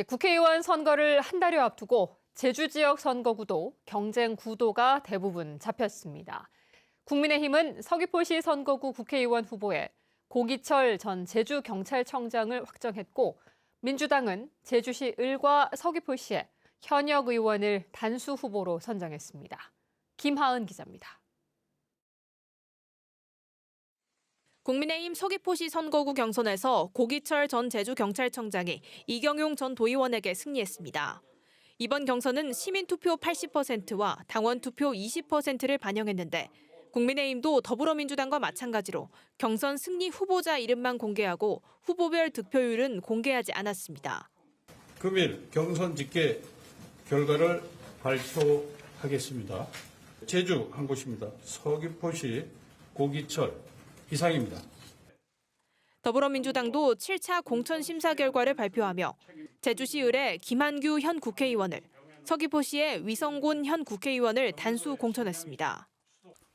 국회의원 선거를 한 달여 앞두고 제주 지역 선거구도 경쟁 구도가 대부분 잡혔습니다. 국민의힘은 서귀포시 선거구 국회의원 후보에 고기철 전 제주경찰청장을 확정했고 민주당은 제주시 을과 서귀포시에 현역 의원을 단수 후보로 선정했습니다. 김하은 기자입니다. 국민의힘 서귀포시 선거구 경선에서 고기철 전 제주경찰청장이 이경용 전 도의원에게 승리했습니다. 이번 경선은 시민투표 80%와 당원투표 20%를 반영했는데 국민의힘도 더불어민주당과 마찬가지로 경선 승리 후보자 이름만 공개하고 후보별 득표율은 공개하지 않았습니다. 금일 경선 집계 결과를 발표하겠습니다. 제주 한 곳입니다. 서귀포시 고기철 이상입니다. 더불어민주당도 7차 공천 심사 결과를 발표하며 제주시 을의 김한규 현 국회의원을, 서귀포시의 위성곤 현 국회의원을 단수 공천했습니다.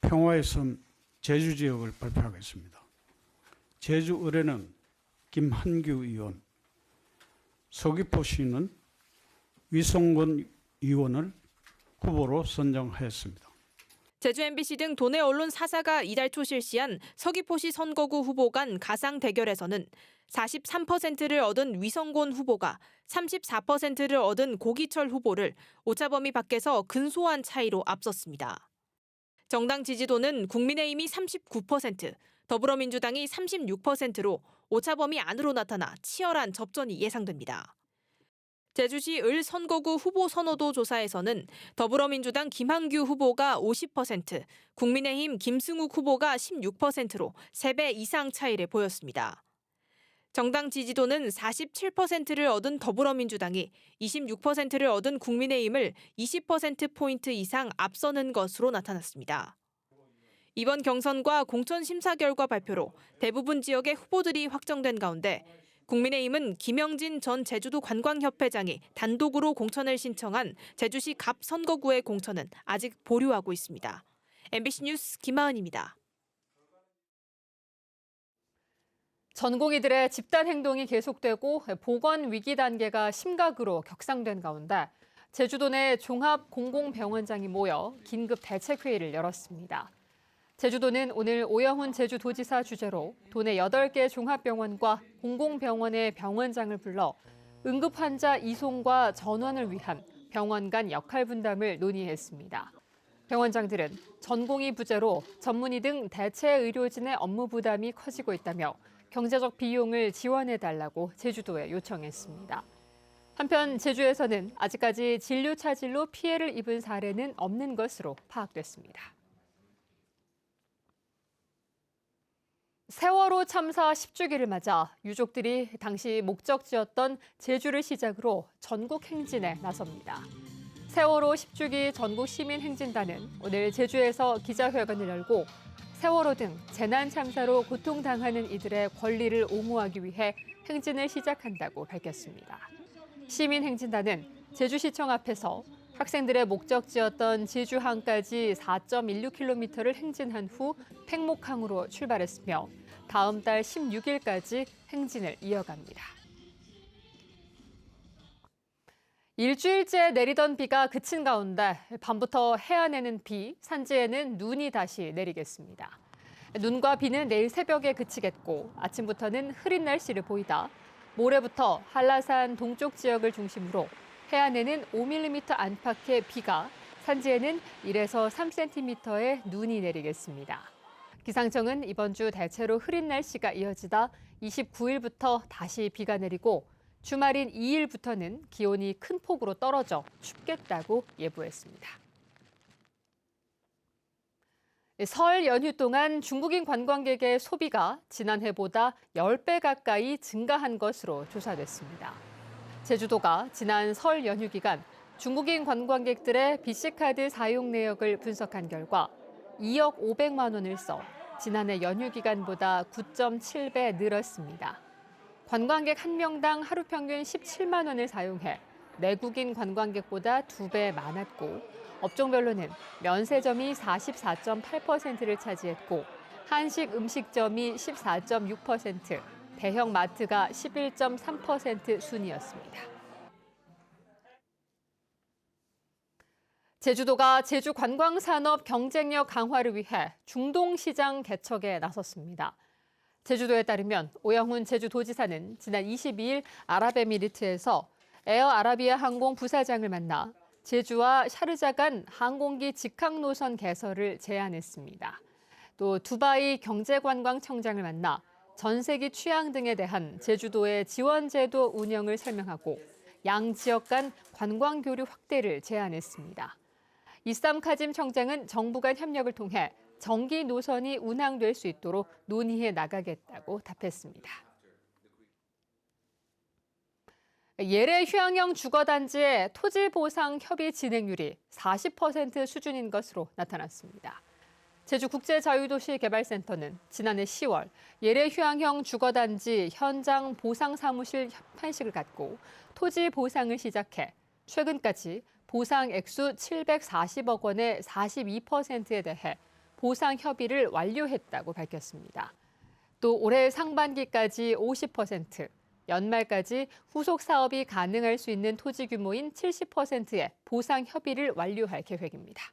평화의 섬 제주 지역을 발표하겠습니다. 제주 을에는 김한규 의원, 서귀포시는 위성곤 의원을 후보로 선정하였습니다. 제주 MBC 등 도내 언론 4사가 이달 초 실시한 서귀포시 선거구 후보 간 가상 대결에서는 43%를 얻은 위성곤 후보가 34%를 얻은 고기철 후보를 오차범위 밖에서 근소한 차이로 앞섰습니다. 정당 지지도는 국민의힘이 39%, 더불어민주당이 36%로 오차범위 안으로 나타나 치열한 접전이 예상됩니다. 제주시 을 선거구 후보 선호도 조사에서는 더불어민주당 김한규 후보가 50%, 국민의힘 김승욱 후보가 16%로 3배 이상 차이를 보였습니다. 정당 지지도는 47%를 얻은 더불어민주당이 26%를 얻은 국민의힘을 20%포인트 이상 앞서는 것으로 나타났습니다. 이번 경선과 공천 심사 결과 발표로 대부분 지역의 후보들이 확정된 가운데 국민의힘은 김영진 전 제주도 관광협회장이 단독으로 공천을 신청한 제주시 갑 선거구의 공천은 아직 보류하고 있습니다. MBC 뉴스 김하은입니다. 전공의들의 집단 행동이 계속되고 보건 위기 단계가 심각으로 격상된 가운데 제주도 내 종합 공공병원장이 모여 긴급 대책회의를 열었습니다. 제주도는 오늘 오영훈 제주도지사 주재로 도내 8개 종합병원과 공공병원의 병원장을 불러 응급환자 이송과 전원을 위한 병원 간 역할 분담을 논의했습니다. 병원장들은 전공의 부재로 전문의 등 대체 의료진의 업무 부담이 커지고 있다며 경제적 비용을 지원해달라고 제주도에 요청했습니다. 한편 제주에서는 아직까지 진료 차질로 피해를 입은 사례는 없는 것으로 파악됐습니다. 세월호 참사 10주기를 맞아 유족들이 당시 목적지였던 제주를 시작으로 전국 행진에 나섭니다. 세월호 10주기 전국 시민 행진단은 오늘 제주에서 기자회견을 열고 세월호 등 재난 참사로 고통당하는 이들의 권리를 옹호하기 위해 행진을 시작한다고 밝혔습니다. 시민 행진단은 제주시청 앞에서 학생들의 목적지였던 제주항까지 4.16km를 행진한 후 팽목항으로 출발했으며 다음 달 16일까지 행진을 이어갑니다. 일주일째 내리던 비가 그친 가운데 밤부터 해안에는 비, 산지에는 눈이 다시 내리겠습니다. 눈과 비는 내일 새벽에 그치겠고 아침부터는 흐린 날씨를 보이다 모레부터 한라산 동쪽 지역을 중심으로 해안에는 5mm 안팎의 비가, 산지에는 1에서 3cm의 눈이 내리겠습니다. 기상청은 이번 주 대체로 흐린 날씨가 이어지다 29일부터 다시 비가 내리고 주말인 2일부터는 기온이 큰 폭으로 떨어져 춥겠다고 예보했습니다. 설 연휴 동안 중국인 관광객의 소비가 지난해보다 10배 가까이 증가한 것으로 조사됐습니다. 제주도가 지난 설 연휴 기간 중국인 관광객들의 BC카드 사용 내역을 분석한 결과 2억 500만 원을 써 지난해 연휴 기간보다 9.7배 늘었습니다. 관광객 한 명당 하루 평균 17만 원을 사용해 내국인 관광객보다 2배 많았고 업종별로는 면세점이 44.8%를 차지했고 한식 음식점이 14.6%, 대형 마트가 11.3% 순이었습니다. 제주도가 제주 관광산업 경쟁력 강화를 위해 중동시장 개척에 나섰습니다. 제주도에 따르면 오영훈 제주도지사는 지난 22일 아랍에미리트에서 에어아라비아 항공 부사장을 만나 제주와 샤르자 간 항공기 직항 노선 개설을 제안했습니다. 또 두바이 경제관광청장을 만나 전세기 취향 등에 대한 제주도의 지원 제도 운영을 설명하고 양 지역 간 관광 교류 확대를 제안했습니다. 이쌈 카짐 청장은 정부 간 협력을 통해 정기 노선이 운항될 수 있도록 논의해 나가겠다고 답했습니다. 예래 휴양형 주거단지의 토지 보상 협의 진행률이 40% 수준인 것으로 나타났습니다. 제주국제자유도시개발센터는 지난해 10월 예래 휴양형 주거단지 현장 보상 사무실 협판식을 갖고 토지 보상을 시작해 최근까지 보상 액수 740억 원의 42%에 대해 보상 협의를 완료했다고 밝혔습니다. 또 올해 상반기까지 50%, 연말까지 후속 사업이 가능할 수 있는 토지 규모인 70%의 보상 협의를 완료할 계획입니다.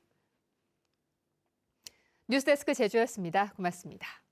뉴스데스크 제주였습니다. 고맙습니다.